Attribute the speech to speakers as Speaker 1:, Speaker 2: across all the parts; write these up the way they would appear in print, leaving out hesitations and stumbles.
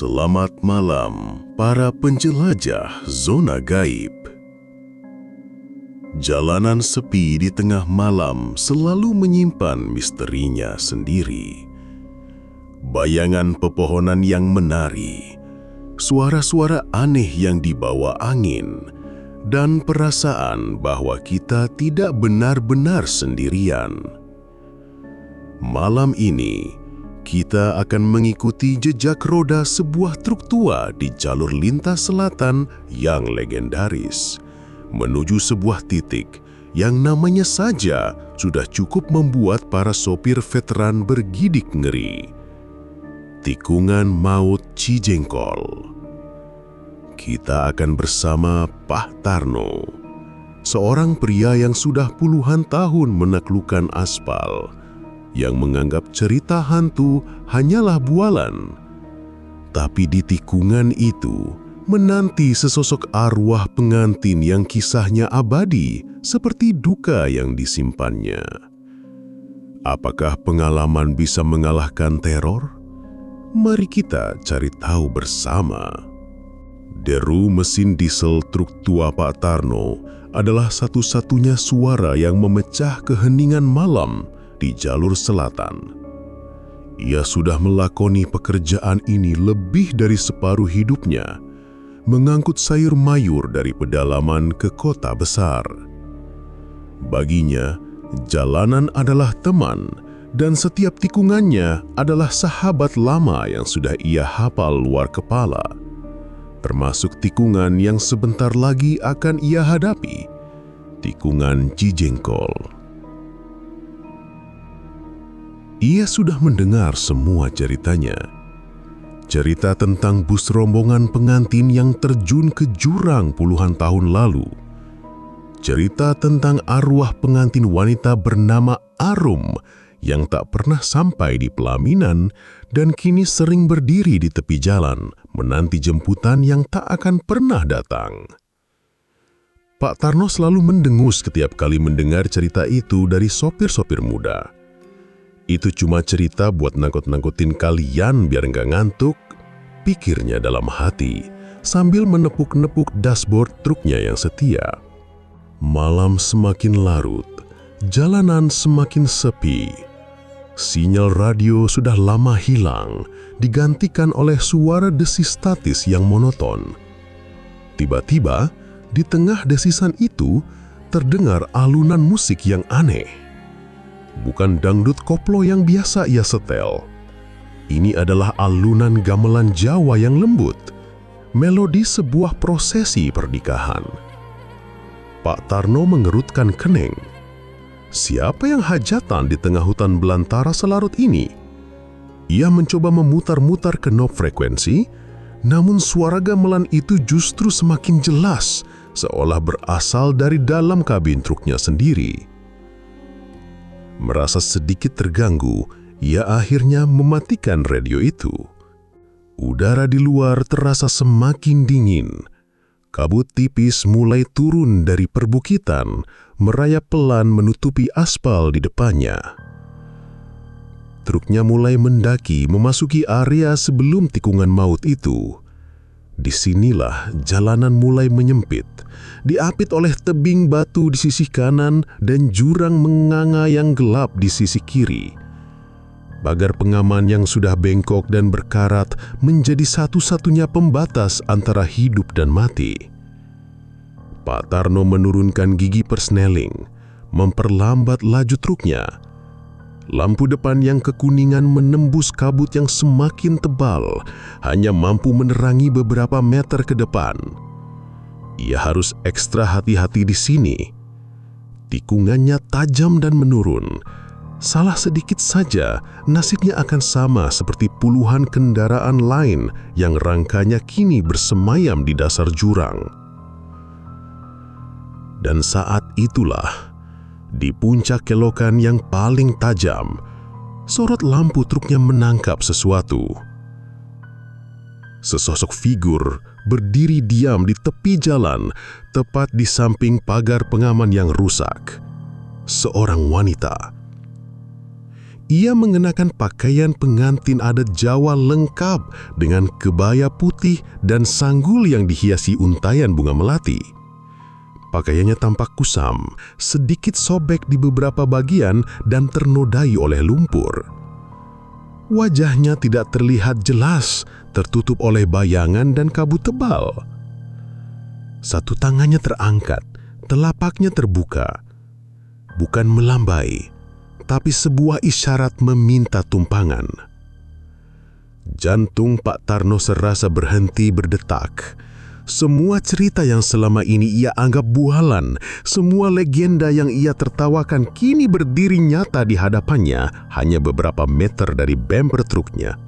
Speaker 1: Selamat malam, para penjelajah zona gaib. Jalanan sepi di tengah malam selalu menyimpan misterinya sendiri. Bayangan pepohonan yang menari, suara-suara aneh yang dibawa angin, dan perasaan bahwa kita tidak benar-benar sendirian. Malam ini, kita akan mengikuti jejak roda sebuah truk tua di jalur lintas selatan yang legendaris, menuju sebuah titik yang namanya saja sudah cukup membuat para sopir veteran bergidik ngeri. Tikungan Maut Cijengkol. Kita akan bersama Pak Tarno, seorang pria yang sudah puluhan tahun menaklukkan aspal, yang menganggap cerita hantu hanyalah bualan. Tapi di tikungan itu menanti sesosok arwah pengantin yang kisahnya abadi seperti duka yang disimpannya. Apakah pengalaman bisa mengalahkan teror? Mari kita cari tahu bersama. Deru mesin diesel truk tua Pak Tarno adalah satu-satunya suara yang memecah keheningan malam di jalur selatan. Ia sudah melakoni pekerjaan ini lebih dari separuh hidupnya, mengangkut sayur mayur dari pedalaman ke kota besar. Baginya, jalanan adalah teman, dan setiap tikungannya adalah sahabat lama yang sudah ia hafal luar kepala, termasuk tikungan yang sebentar lagi akan ia hadapi, tikungan Cijengkol. Ia sudah mendengar semua ceritanya. Cerita tentang bus rombongan pengantin yang terjun ke jurang puluhan tahun lalu. Cerita tentang arwah pengantin wanita bernama Arum yang tak pernah sampai di pelaminan dan kini sering berdiri di tepi jalan menanti jemputan yang tak akan pernah datang. Pak Tarno selalu mendengus setiap kali mendengar cerita itu dari sopir-sopir muda. Itu cuma cerita buat nangkut-nangkutin kalian biar nggak ngantuk, pikirnya dalam hati sambil menepuk-nepuk dashboard truknya yang setia. Malam semakin larut, jalanan semakin sepi. Sinyal radio sudah lama hilang, digantikan oleh suara desis statis yang monoton. Tiba-tiba, di tengah desisan itu, terdengar alunan musik yang aneh. Bukan dangdut koplo yang biasa ia setel. Ini adalah alunan gamelan Jawa yang lembut, melodi sebuah prosesi pernikahan. Pak Tarno mengerutkan kening. Siapa yang hajatan di tengah hutan belantara selarut ini? Ia mencoba memutar-mutar knob frekuensi, namun suara gamelan itu justru semakin jelas, seolah berasal dari dalam kabin truknya sendiri. Merasa sedikit terganggu, ia akhirnya mematikan radio itu. Udara di luar terasa semakin dingin. Kabut tipis mulai turun dari perbukitan, merayap pelan menutupi aspal di depannya. Truknya mulai mendaki memasuki area sebelum tikungan maut itu. Disinilah jalanan mulai menyempit, diapit oleh tebing batu di sisi kanan dan jurang menganga yang gelap di sisi kiri. Pagar pengaman yang sudah bengkok dan berkarat menjadi satu-satunya pembatas antara hidup dan mati. Pak Tarno menurunkan gigi persneling, memperlambat laju truknya. Lampu depan yang kekuningan menembus kabut yang semakin tebal, hanya mampu menerangi beberapa meter ke depan. Ia harus ekstra hati-hati di sini. Tikungannya tajam dan menurun. Salah sedikit saja, nasibnya akan sama seperti puluhan kendaraan lain yang rangkanya kini bersemayam di dasar jurang. Dan saat itulah, di puncak kelokan yang paling tajam, sorot lampu truknya menangkap sesuatu. Sesosok figur berdiri diam di tepi jalan, tepat di samping pagar pengaman yang rusak. Seorang wanita. Ia mengenakan pakaian pengantin adat Jawa lengkap dengan kebaya putih dan sanggul yang dihiasi untaian bunga melati. Pakaiannya tampak kusam, sedikit sobek di beberapa bagian dan ternodai oleh lumpur. Wajahnya tidak terlihat jelas, tertutup oleh bayangan dan kabut tebal. Satu tangannya terangkat, telapaknya terbuka. Bukan melambai, tapi sebuah isyarat meminta tumpangan. Jantung Pak Tarno serasa berhenti berdetak. Semua cerita yang selama ini ia anggap bualan, semua legenda yang ia tertawakan kini berdiri nyata di hadapannya hanya beberapa meter dari bemper truknya.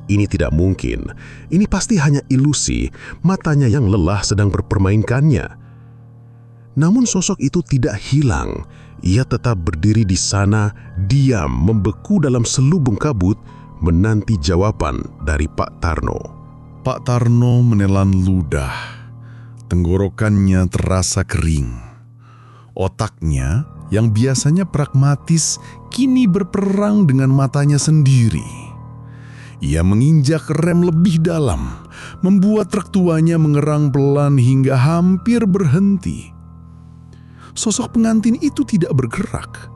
Speaker 1: Ini tidak mungkin, ini pasti hanya ilusi, matanya yang lelah sedang berpermainkannya. Namun sosok itu tidak hilang. Ia tetap berdiri di sana, diam, membeku dalam selubung kabut, menanti jawaban dari Pak Tarno.
Speaker 2: Pak Tarno menelan ludah. Tenggorokannya terasa kering. Otaknya yang biasanya pragmatis kini berperang dengan matanya sendiri. Ia menginjak rem lebih dalam, membuat truk tuanya mengerang pelan hingga hampir berhenti. Sosok pengantin itu tidak bergerak.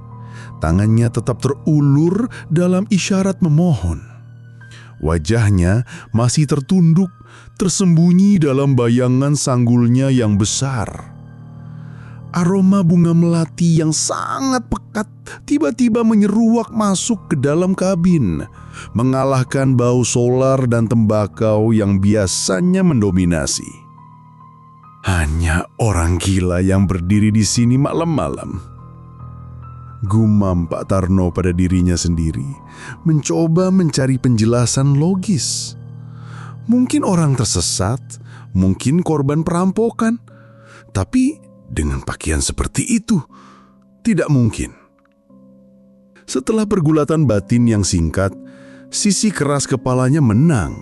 Speaker 2: Tangannya tetap terulur dalam isyarat memohon. Wajahnya masih tertunduk, tersembunyi dalam bayangan sanggulnya yang besar. Aroma bunga melati yang sangat pekat tiba-tiba menyeruak masuk ke dalam kabin, mengalahkan bau solar dan tembakau yang biasanya mendominasi. Hanya orang gila yang berdiri di sini malam-malam. Gumam Pak Tarno pada dirinya sendiri, mencoba mencari penjelasan logis. Mungkin orang tersesat, mungkin korban perampokan, tapi dengan pakaian seperti itu, tidak mungkin. Setelah pergulatan batin yang singkat, sisi keras kepalanya menang.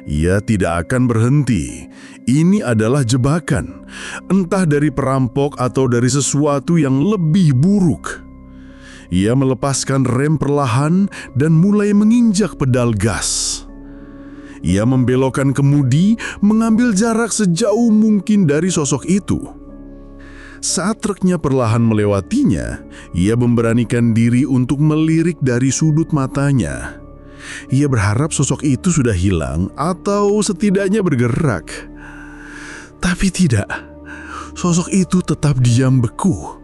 Speaker 2: Ia tidak akan berhenti. Ini adalah jebakan, entah dari perampok atau dari sesuatu yang lebih buruk. Ia melepaskan rem perlahan dan mulai menginjak pedal gas. Ia membelokkan kemudi, mengambil jarak sejauh mungkin dari sosok itu. Saat truknya perlahan melewatinya, ia memberanikan diri untuk melirik dari sudut matanya. Ia berharap sosok itu sudah hilang atau setidaknya bergerak. Tapi tidak, sosok itu tetap diam beku.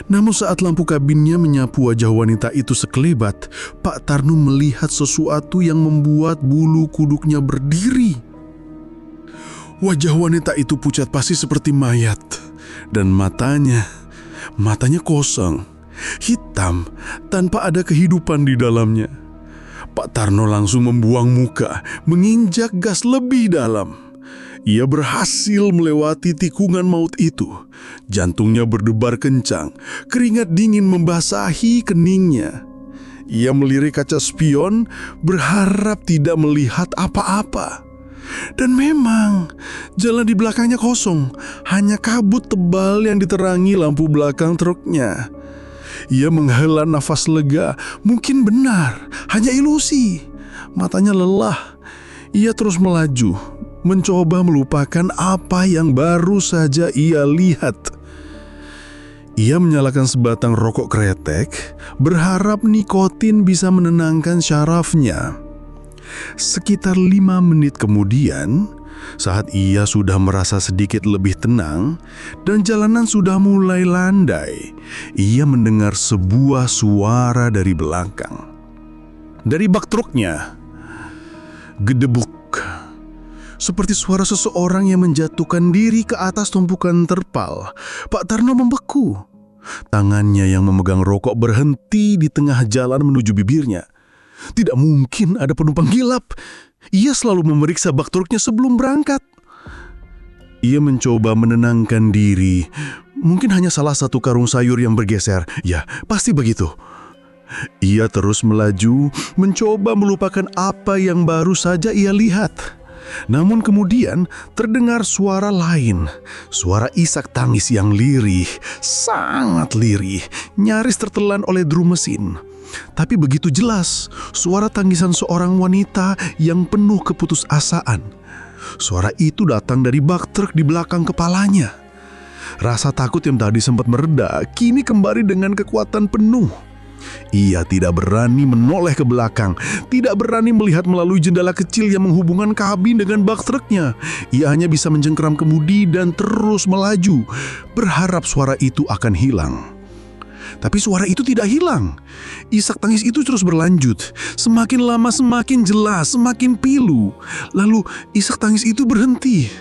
Speaker 2: Namun saat lampu kabinnya menyapu wajah wanita itu sekelebat, Pak Tarno melihat sesuatu yang membuat bulu kuduknya berdiri. Wajah wanita itu pucat pasi seperti mayat, dan matanya kosong, hitam, tanpa ada kehidupan di dalamnya. Pak Tarno langsung membuang muka, menginjak gas lebih dalam. Ia berhasil melewati tikungan maut itu. Jantungnya berdebar kencang, keringat dingin membasahi keningnya. Ia melirik kaca spion, berharap tidak melihat apa-apa. Dan memang, jalan di belakangnya kosong, hanya kabut tebal yang diterangi lampu belakang truknya. Ia menghela nafas lega, mungkin benar, hanya ilusi. Matanya lelah. Ia terus melaju, mencoba melupakan apa yang baru saja ia lihat. Ia menyalakan sebatang rokok kretek, berharap nikotin bisa menenangkan syarafnya. Sekitar 5 menit kemudian, saat ia sudah merasa sedikit lebih tenang dan jalanan sudah mulai landai, ia mendengar sebuah suara dari belakang. Dari bak truknya, gedebuk, seperti suara seseorang yang menjatuhkan diri ke atas tumpukan terpal. Pak Tarno membeku. Tangannya yang memegang rokok berhenti di tengah jalan menuju bibirnya. Tidak mungkin ada penumpang gilap. Ia selalu memeriksa bak truknya sebelum berangkat. Ia mencoba menenangkan diri. Mungkin hanya salah satu karung sayur yang bergeser. Ya, pasti begitu. Ia terus melaju, mencoba melupakan apa yang baru saja ia lihat. Namun kemudian terdengar suara lain. Suara isak tangis yang lirih, sangat lirih, nyaris tertelan oleh drum mesin. Tapi begitu jelas, suara tangisan seorang wanita yang penuh keputusasaan. Suara itu datang dari bak truk di belakang kepalanya. Rasa takut yang tadi sempat mereda, kini kembali dengan kekuatan penuh. Ia tidak berani menoleh ke belakang, tidak berani melihat melalui jendela kecil yang menghubungkan kabin dengan bak truknya. Ia hanya bisa mencengkeram kemudi dan terus melaju, berharap suara itu akan hilang. Tapi suara itu tidak hilang. Isak tangis itu terus berlanjut. Semakin lama semakin jelas, semakin pilu. Lalu isak tangis itu berhenti,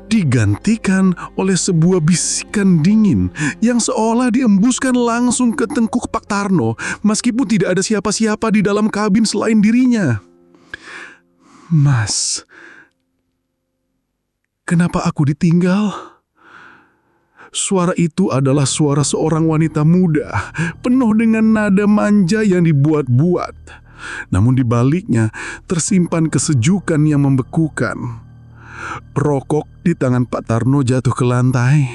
Speaker 2: digantikan oleh sebuah bisikan dingin yang seolah diembuskan langsung ke tengkuk Pak Tarno, meskipun tidak ada siapa-siapa di dalam kabin selain dirinya. "Mas, kenapa aku ditinggal?" Suara itu adalah suara seorang wanita muda, penuh dengan nada manja yang dibuat-buat. Namun di baliknya tersimpan kesejukan yang membekukan. Rokok di tangan Pak Tarno jatuh ke lantai.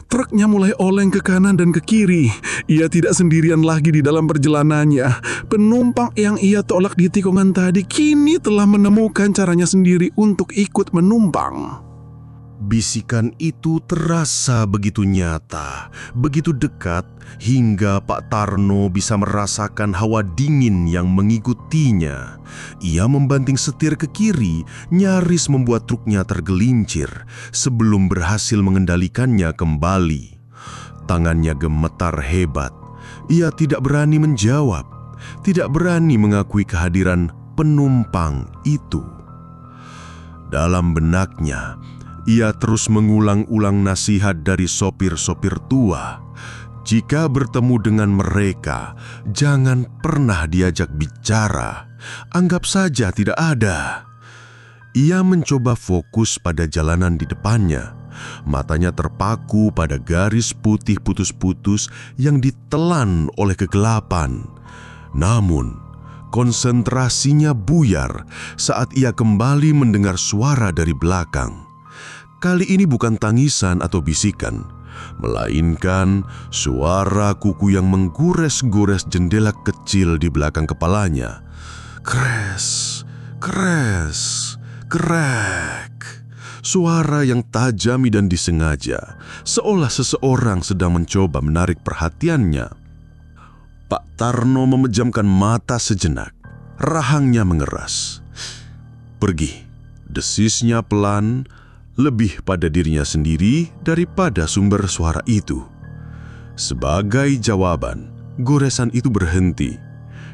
Speaker 2: Truknya mulai oleng ke kanan dan ke kiri. Ia tidak sendirian lagi di dalam perjalanannya. Penumpang yang ia tolak di tikungan tadi kini telah menemukan caranya sendiri untuk ikut menumpang.
Speaker 1: Bisikan itu terasa begitu nyata, begitu dekat, hingga Pak Tarno bisa merasakan hawa dingin yang mengikutinya. Ia membanting setir ke kiri, nyaris membuat truknya tergelincir sebelum berhasil mengendalikannya kembali. Tangannya gemetar hebat. Ia tidak berani menjawab, tidak berani mengakui kehadiran penumpang itu. Dalam benaknya, ia terus mengulang-ulang nasihat dari sopir-sopir tua. Jika bertemu dengan mereka, jangan pernah diajak bicara. Anggap saja tidak ada. Ia mencoba fokus pada jalanan di depannya. Matanya terpaku pada garis putih putus-putus yang ditelan oleh kegelapan. Namun, konsentrasinya buyar saat ia kembali mendengar suara dari belakang. Kali ini bukan tangisan atau bisikan, melainkan suara kuku yang menggores-gores jendela kecil di belakang kepalanya. Kres, kres, krek. Suara yang tajam dan disengaja, seolah seseorang sedang mencoba menarik perhatiannya. Pak Tarno memejamkan mata sejenak, rahangnya mengeras. "Pergi," desisnya pelan, lebih pada dirinya sendiri daripada sumber suara itu. Sebagai jawaban, goresan itu berhenti,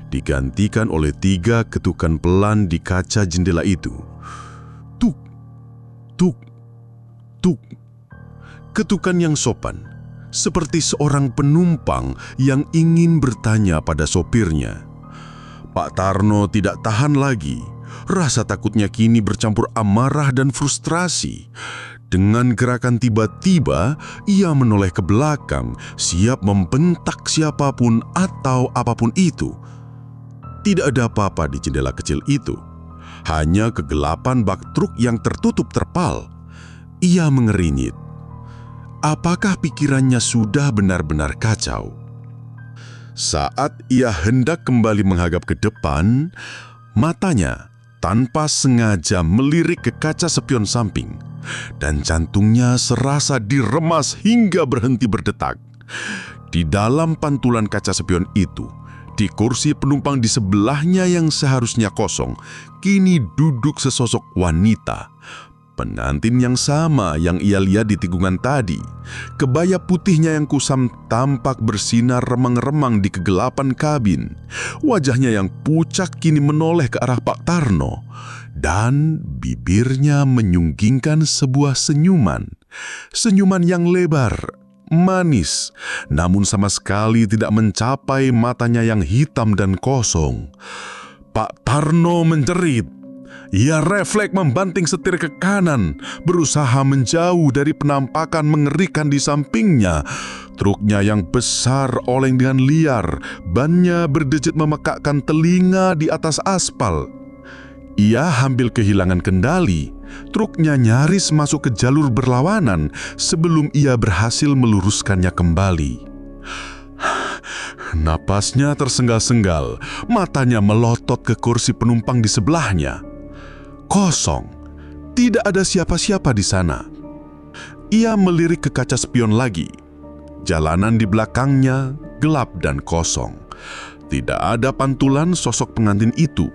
Speaker 1: digantikan oleh 3 ketukan pelan di kaca jendela itu. Tuk, tuk, tuk. Ketukan yang sopan, seperti seorang penumpang yang ingin bertanya pada sopirnya. Pak Tarno tidak tahan lagi. Rasa takutnya kini bercampur amarah dan frustrasi. Dengan gerakan tiba-tiba, ia menoleh ke belakang, siap membentak siapapun atau apapun itu. Tidak ada apa-apa di jendela kecil itu. Hanya kegelapan bak truk yang tertutup terpal. Ia mengeringit. Apakah pikirannya sudah benar-benar kacau? Saat ia hendak kembali menghadap ke depan, matanya tanpa sengaja melirik ke kaca spion samping, dan jantungnya serasa diremas hingga berhenti berdetak. Di dalam pantulan kaca spion itu, di kursi penumpang di sebelahnya yang seharusnya kosong, kini duduk sesosok wanita. Pengantin yang sama yang ia lihat di tikungan tadi. Kebaya putihnya yang kusam tampak bersinar remang-remang di kegelapan kabin. Wajahnya yang pucat kini menoleh ke arah Pak Tarno. Dan bibirnya menyunggingkan sebuah senyuman. Senyuman yang lebar, manis, namun sama sekali tidak mencapai matanya yang hitam dan kosong. Pak Tarno menjerit. Ia refleks membanting setir ke kanan, berusaha menjauh dari penampakan mengerikan di sampingnya. Truknya yang besar oleng dengan liar, bannya berdejit memekakkan telinga di atas aspal. Ia hampir kehilangan kendali. Truknya nyaris masuk ke jalur berlawanan sebelum ia berhasil meluruskannya kembali.
Speaker 3: Napasnya tersengal-sengal, matanya melotot ke kursi penumpang di sebelahnya. Kosong, tidak ada siapa-siapa di sana. Ia melirik ke kaca spion lagi. Jalanan di belakangnya gelap dan kosong. Tidak ada pantulan sosok pengantin itu.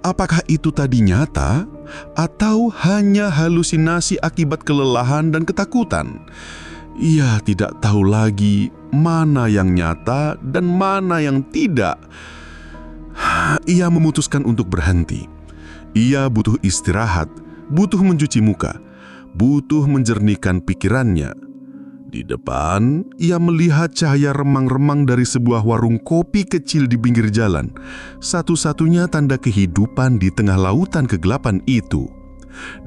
Speaker 3: Apakah itu tadi nyata atau hanya halusinasi akibat kelelahan dan ketakutan? Ia tidak tahu lagi mana yang nyata dan mana yang tidak. Ia memutuskan untuk berhenti. Ia butuh istirahat, butuh mencuci muka, butuh menjernihkan pikirannya. Di depan, ia melihat cahaya remang-remang dari sebuah warung kopi kecil di pinggir jalan. Satu-satunya tanda kehidupan di tengah lautan kegelapan itu.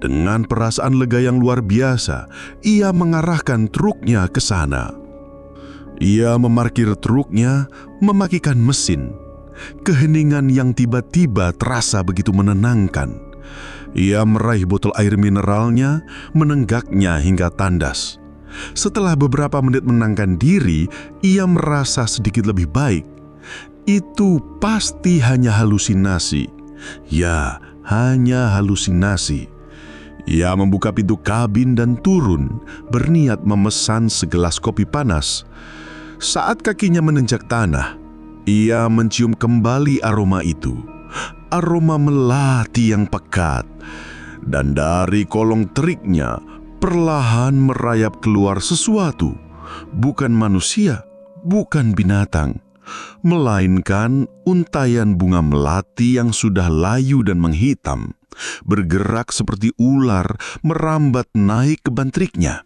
Speaker 3: Dengan perasaan lega yang luar biasa, ia mengarahkan truknya ke sana. Ia memarkir truknya, mematikan mesin. Keheningan yang tiba-tiba terasa begitu menenangkan. Ia meraih botol air mineralnya, menenggaknya hingga tandas. Setelah beberapa menit menenangkan diri, ia merasa sedikit lebih baik. Itu pasti hanya halusinasi. Ya, hanya halusinasi. Ia membuka pintu kabin dan turun, berniat memesan segelas kopi panas. Saat kakinya menenjak tanah, ia mencium kembali aroma itu. Aroma melati yang pekat. Dan dari kolong teriknya, perlahan merayap keluar sesuatu. Bukan manusia, bukan binatang, melainkan untayan bunga melati yang sudah layu dan menghitam. Bergerak seperti ular, merambat naik ke ban triknya.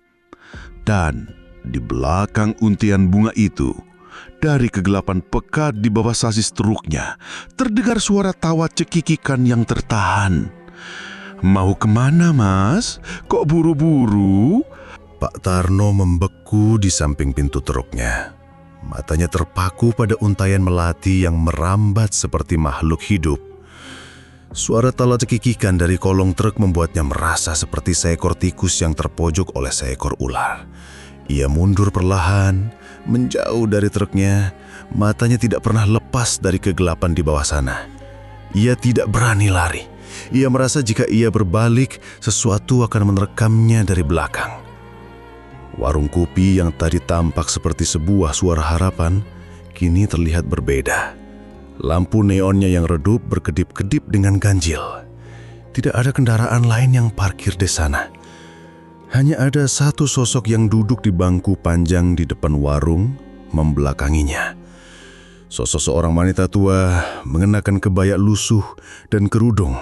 Speaker 3: Dan di belakang untian bunga itu, dari kegelapan pekat di bawah sasis truknya, terdengar suara tawa cekikikan yang tertahan. "Mau kemana, Mas? Kok buru-buru?"
Speaker 2: Pak Tarno membeku di samping pintu truknya. Matanya terpaku pada untayan melati yang merambat seperti makhluk hidup. Suara tawa cekikikan dari kolong truk membuatnya merasa seperti seekor tikus yang terpojok oleh seekor ular. Ia mundur perlahan, menjauh dari truknya. Matanya tidak pernah lepas dari kegelapan di bawah sana. Ia tidak berani lari. Ia merasa jika ia berbalik, sesuatu akan menerekamnya dari belakang. Warung kopi yang tadi tampak seperti sebuah suara harapan, kini terlihat berbeda. Lampu neonnya yang redup berkedip-kedip dengan ganjil. Tidak ada kendaraan lain yang parkir di sana. Hanya ada satu sosok yang duduk di bangku panjang di depan warung, membelakanginya. Sosok seorang wanita tua mengenakan kebaya lusuh dan kerudung,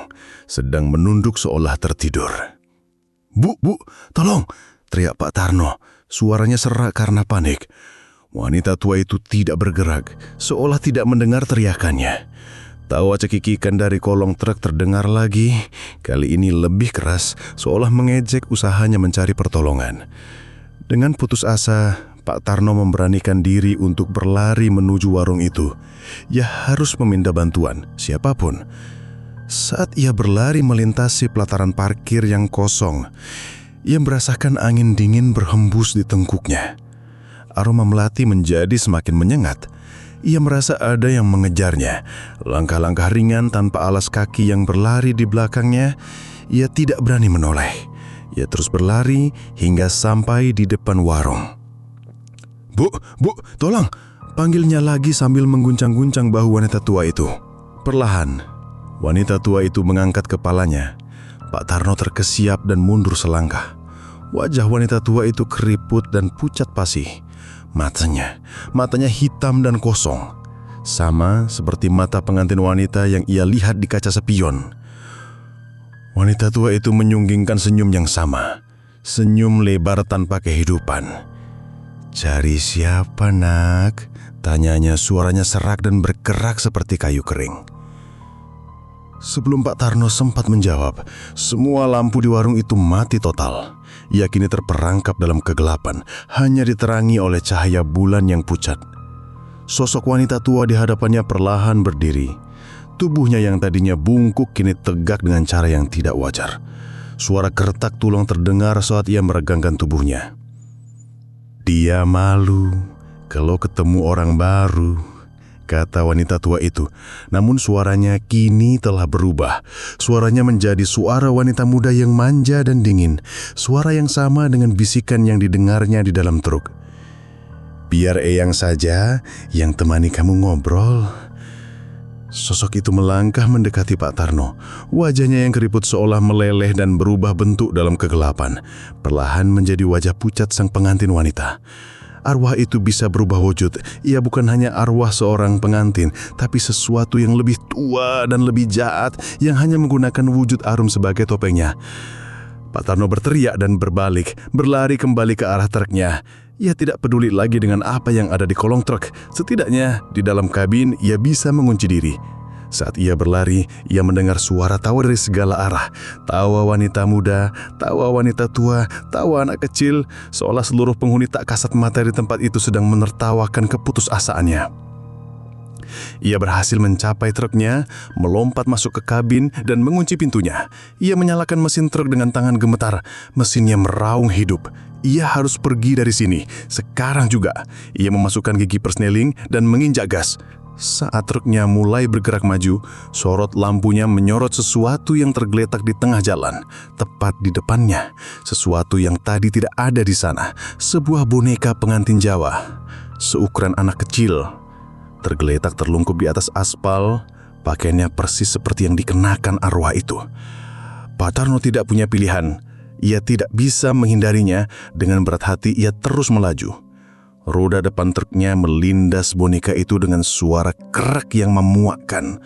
Speaker 2: sedang menunduk seolah tertidur. Bu, tolong!" teriak Pak Tarno. Suaranya serak karena panik. Wanita tua itu tidak bergerak, seolah tidak mendengar teriakannya. Tawa cekikikan dari kolong truk terdengar lagi, kali ini lebih keras, seolah mengejek usahanya mencari pertolongan. Dengan putus asa, Pak Tarno memberanikan diri untuk berlari menuju warung itu. Ia harus meminta bantuan, siapapun. Saat ia berlari melintasi pelataran parkir yang kosong, ia merasakan angin dingin berhembus di tengkuknya. Aroma melati menjadi semakin menyengat. Ia merasa ada yang mengejarnya. Langkah-langkah ringan tanpa alas kaki yang berlari di belakangnya. Ia tidak berani menoleh. Ia terus berlari hingga sampai di depan warung. Bu, tolong!" panggilnya lagi sambil mengguncang-guncang bahu wanita tua itu. Perlahan, wanita tua itu mengangkat kepalanya. Pak Tarno terkesiap dan mundur selangkah. Wajah wanita tua itu keriput dan pucat pasih. Matanya hitam dan kosong. Sama seperti mata pengantin wanita yang ia lihat di kaca spion. Wanita tua itu menyunggingkan senyum yang sama. Senyum lebar tanpa kehidupan. "Cari siapa, Nak?" tanyanya, suaranya serak dan bergerak seperti kayu kering. Sebelum Pak Tarno sempat menjawab, semua lampu di warung itu mati total. Ia kini terperangkap dalam kegelapan, hanya diterangi oleh cahaya bulan yang pucat. Sosok wanita tua di hadapannya perlahan berdiri. Tubuhnya yang tadinya bungkuk kini tegak dengan cara yang tidak wajar. Suara kertak tulang terdengar saat ia meregangkan tubuhnya. Dia malu kalau ketemu orang baru. kata wanita tua itu. Namun suaranya kini telah berubah. Suaranya menjadi suara wanita muda yang manja dan dingin. Suara yang sama dengan bisikan yang didengarnya di dalam truk. "Biar Eyang saja yang temani kamu ngobrol." Sosok itu melangkah mendekati Pak Tarno. Wajahnya yang keriput seolah meleleh dan berubah bentuk dalam kegelapan. Perlahan menjadi wajah pucat sang pengantin wanita. Arwah itu bisa berubah wujud. Ia bukan hanya arwah seorang pengantin, tapi sesuatu yang lebih tua dan lebih jahat yang hanya menggunakan wujud Arum sebagai topengnya. Pak Tarno berteriak dan berbalik, berlari kembali ke arah truknya. Ia tidak peduli lagi dengan apa yang ada di kolong truk. Setidaknya di dalam kabin ia bisa mengunci diri. Saat ia berlari, ia mendengar suara tawa dari segala arah. Tawa wanita muda, tawa wanita tua, tawa anak kecil, seolah seluruh penghuni tak kasat mata di tempat itu sedang menertawakan keputusasaannya. Ia berhasil mencapai truknya, melompat masuk ke kabin dan mengunci pintunya. Ia menyalakan mesin truk dengan tangan gemetar. Mesinnya meraung hidup. Ia harus pergi dari sini, sekarang juga. Ia memasukkan gigi persneling dan menginjak gas. Saat truknya mulai bergerak maju, sorot lampunya menyorot sesuatu yang tergeletak di tengah jalan, tepat di depannya. Sesuatu yang tadi tidak ada di sana. Sebuah boneka pengantin Jawa, seukuran anak kecil, tergeletak terlungkup di atas aspal. Pakaiannya persis seperti yang dikenakan arwah itu. Pak Tarno tidak punya pilihan. Ia tidak bisa menghindarinya. Dengan berat hati ia terus melaju. Roda depan truknya melindas boneka itu dengan suara kerak yang memuakkan.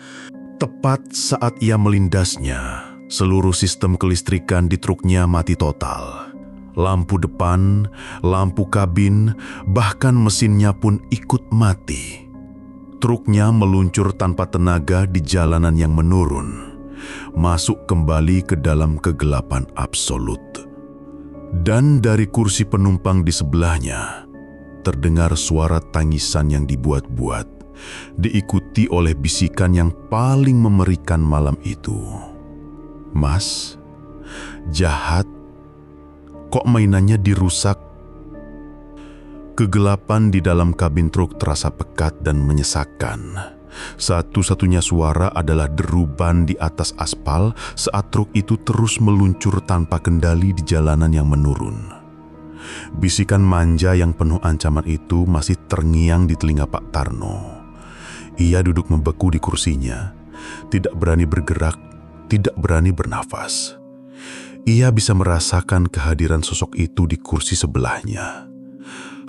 Speaker 2: Tepat saat ia melindasnya, seluruh sistem kelistrikan di truknya mati total. Lampu depan, lampu kabin, bahkan mesinnya pun ikut mati. Truknya meluncur tanpa tenaga di jalanan yang menurun, masuk kembali ke dalam kegelapan absolut. Dan dari kursi penumpang di sebelahnya, terdengar suara tangisan yang dibuat-buat, diikuti oleh bisikan yang paling mengerikan malam itu. "Mas, jahat, kok mainannya dirusak?" Kegelapan di dalam kabin truk terasa pekat dan menyesakkan. Satu-satunya suara adalah deruban di atas aspal saat truk itu terus meluncur tanpa kendali di jalanan yang menurun. Bisikan manja yang penuh ancaman itu masih terngiang di telinga Pak Tarno. Ia duduk membeku di kursinya, tidak berani bergerak, tidak berani bernafas. Ia bisa merasakan kehadiran sosok itu di kursi sebelahnya.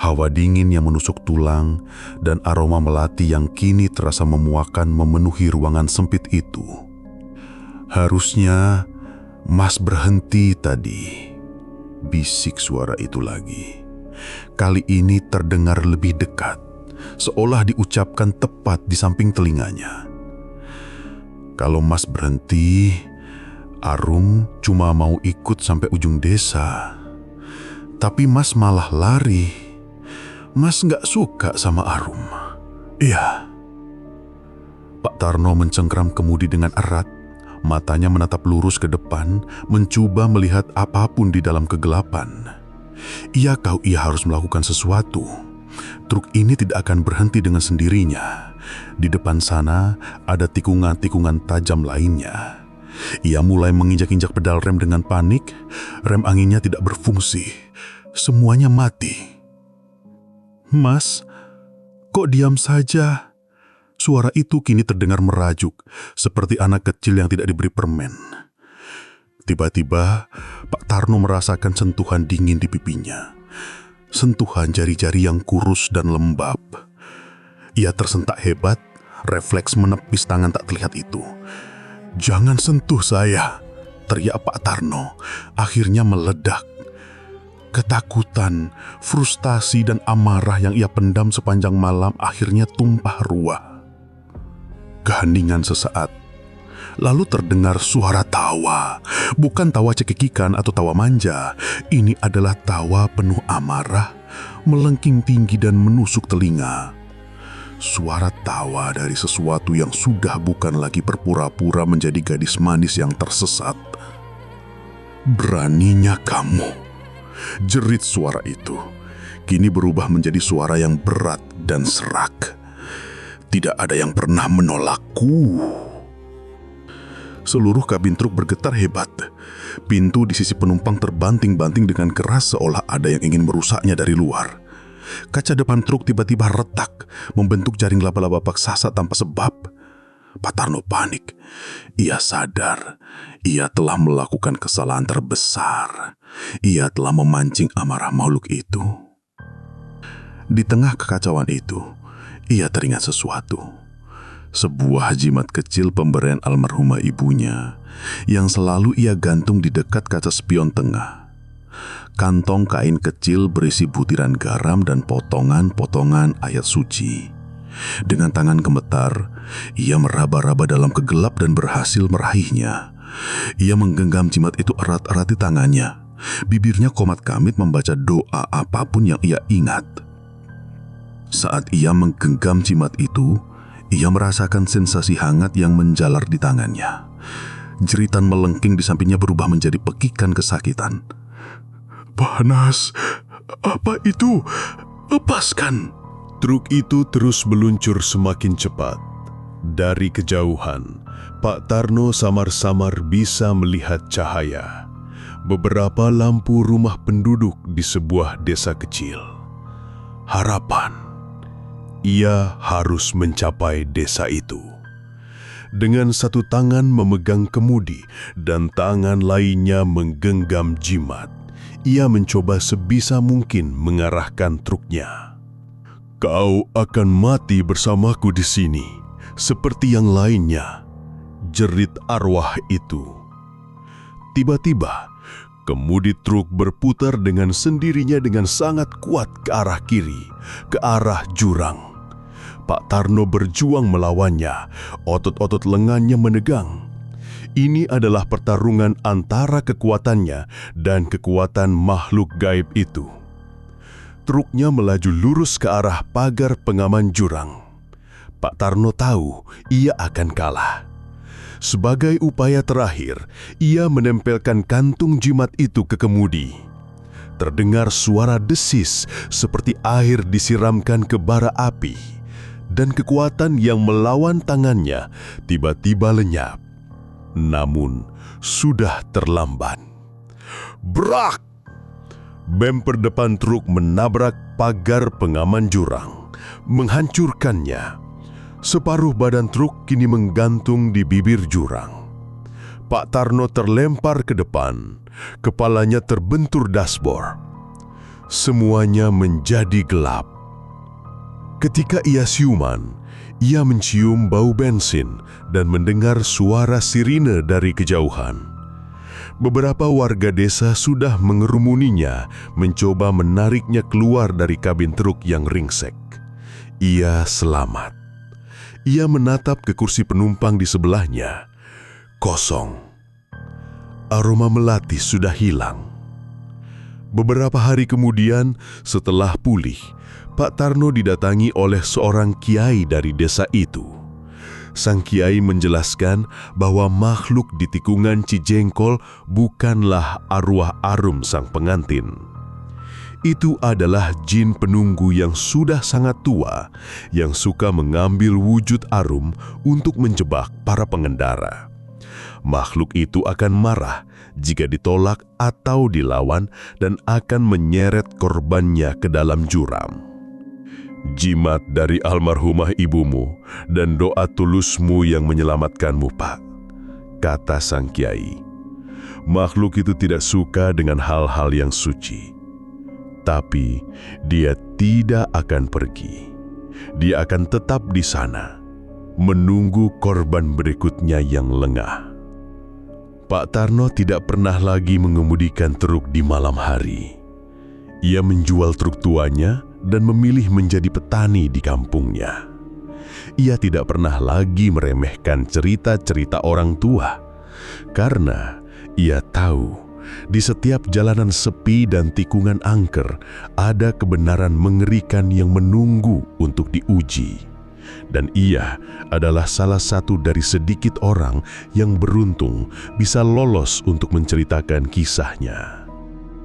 Speaker 2: Hawa dingin yang menusuk tulang dan aroma melati yang kini terasa memuakan memenuhi ruangan sempit itu. "Harusnya Mas berhenti tadi," bisik suara itu lagi. Kali ini terdengar lebih dekat, seolah diucapkan tepat di samping telinganya. "Kalau Mas berhenti, Arum cuma mau ikut sampai ujung desa. Tapi Mas malah lari. Mas nggak suka sama Arum." "Iya." Pak Tarno mencengkram kemudi dengan erat. Matanya menatap lurus ke depan, mencoba melihat apapun di dalam kegelapan. Ia tahu ia harus melakukan sesuatu. Truk ini tidak akan berhenti dengan sendirinya. Di depan sana ada tikungan-tikungan tajam lainnya. Ia mulai menginjak-injak pedal rem dengan panik. Rem anginnya tidak berfungsi. Semuanya mati. "Mas, kok diam saja?" Suara itu kini terdengar merajuk, seperti anak kecil yang tidak diberi permen. Tiba-tiba, Pak Tarno merasakan sentuhan dingin di pipinya. Sentuhan jari-jari yang kurus dan lembab. Ia tersentak hebat, refleks menepis tangan tak terlihat itu. "Jangan sentuh saya," teriak Pak Tarno. Akhirnya meledak. Ketakutan, frustasi, dan amarah yang ia pendam sepanjang malam akhirnya tumpah ruah. Keheningan sesaat. Lalu terdengar suara tawa. Bukan tawa cekikikan atau tawa manja. Ini adalah tawa penuh amarah, melengking tinggi dan menusuk telinga. Suara tawa dari sesuatu yang sudah bukan lagi berpura-pura menjadi gadis manis yang tersesat. "Beraninya kamu!" jerit suara itu. Kini berubah menjadi suara yang berat dan serak.
Speaker 1: Tidak ada yang pernah menolakku. Seluruh kabin truk bergetar hebat. Pintu di sisi penumpang terbanting-banting dengan keras seolah ada yang ingin merusaknya dari luar. Kaca depan truk tiba-tiba retak, membentuk jaring laba-laba raksasa tanpa sebab. Pak Tarno panik. Ia sadar, ia telah melakukan kesalahan terbesar. Ia telah memancing amarah makhluk itu. Di tengah kekacauan itu, ia teringat sesuatu. Sebuah jimat kecil pemberian almarhumah ibunya yang selalu ia gantung di dekat kaca spion tengah. Kantong kain kecil berisi butiran garam dan potongan-potongan ayat suci. Dengan tangan gemetar, ia meraba-raba dalam kegelap dan berhasil meraihnya. Ia menggenggam jimat itu erat-erat di tangannya. Bibirnya komat kamit membaca doa apapun yang ia ingat. Saat ia menggenggam jimat itu, ia merasakan sensasi hangat yang menjalar di tangannya. Jeritan melengking di sampingnya berubah menjadi pekikan kesakitan. Panas, apa itu? Lepaskan!
Speaker 4: Truk itu terus meluncur semakin cepat. Dari kejauhan, Pak Tarno samar-samar bisa melihat cahaya. Beberapa lampu rumah penduduk di sebuah desa kecil. Harapan. Ia harus mencapai desa itu. Dengan satu tangan memegang kemudi dan tangan lainnya menggenggam jimat, ia mencoba sebisa mungkin mengarahkan truknya. Kau akan mati bersamaku di sini, seperti yang lainnya, jerit arwah itu. Tiba-tiba, kemudi truk berputar dengan sendirinya dengan sangat kuat ke arah kiri, ke arah jurang. Pak Tarno berjuang melawannya, otot-otot lengannya menegang. Ini adalah pertarungan antara kekuatannya dan kekuatan makhluk gaib itu. Truknya melaju lurus ke arah pagar pengaman jurang. Pak Tarno tahu ia akan kalah. Sebagai upaya terakhir, ia menempelkan kantung jimat itu ke kemudi. Terdengar suara desis seperti air disiramkan ke bara api, dan kekuatan yang melawan tangannya tiba-tiba lenyap. Namun, sudah terlambat. Brak! Bemper depan truk menabrak pagar pengaman jurang, menghancurkannya. Separuh badan truk kini menggantung di bibir jurang. Pak Tarno terlempar ke depan, kepalanya terbentur dashboard. Semuanya menjadi gelap. Ketika ia siuman, ia mencium bau bensin dan mendengar suara sirine dari kejauhan. Beberapa warga desa sudah mengerumuninya, mencoba menariknya keluar dari kabin truk yang ringsek. Ia selamat. Ia menatap ke kursi penumpang di sebelahnya. Kosong. Aroma melati sudah hilang. Beberapa hari kemudian, setelah pulih, Pak Tarno didatangi oleh seorang kiai dari desa itu. Sang kiai menjelaskan bahwa makhluk di tikungan Cijengkol bukanlah arwah Arum sang pengantin. Itu adalah jin penunggu yang sudah sangat tua, yang suka mengambil wujud Arum untuk menjebak para pengendara. Makhluk itu akan marah jika ditolak atau dilawan dan akan menyeret korbannya ke dalam jurang. Jimat dari almarhumah ibumu dan doa tulusmu yang menyelamatkanmu, Pak, kata sang kiai. Makhluk itu tidak suka dengan hal-hal yang suci. Tapi dia tidak akan pergi. Dia akan tetap di sana, menunggu korban berikutnya yang lengah. Pak Tarno tidak pernah lagi mengemudikan truk di malam hari. Ia menjual truk tuanya dan memilih menjadi petani di kampungnya. Ia tidak pernah lagi meremehkan cerita-cerita orang tua, karena ia tahu di setiap jalanan sepi dan tikungan angker ada kebenaran mengerikan yang menunggu untuk diuji. Dan ia adalah salah satu dari sedikit orang yang beruntung bisa lolos untuk menceritakan kisahnya.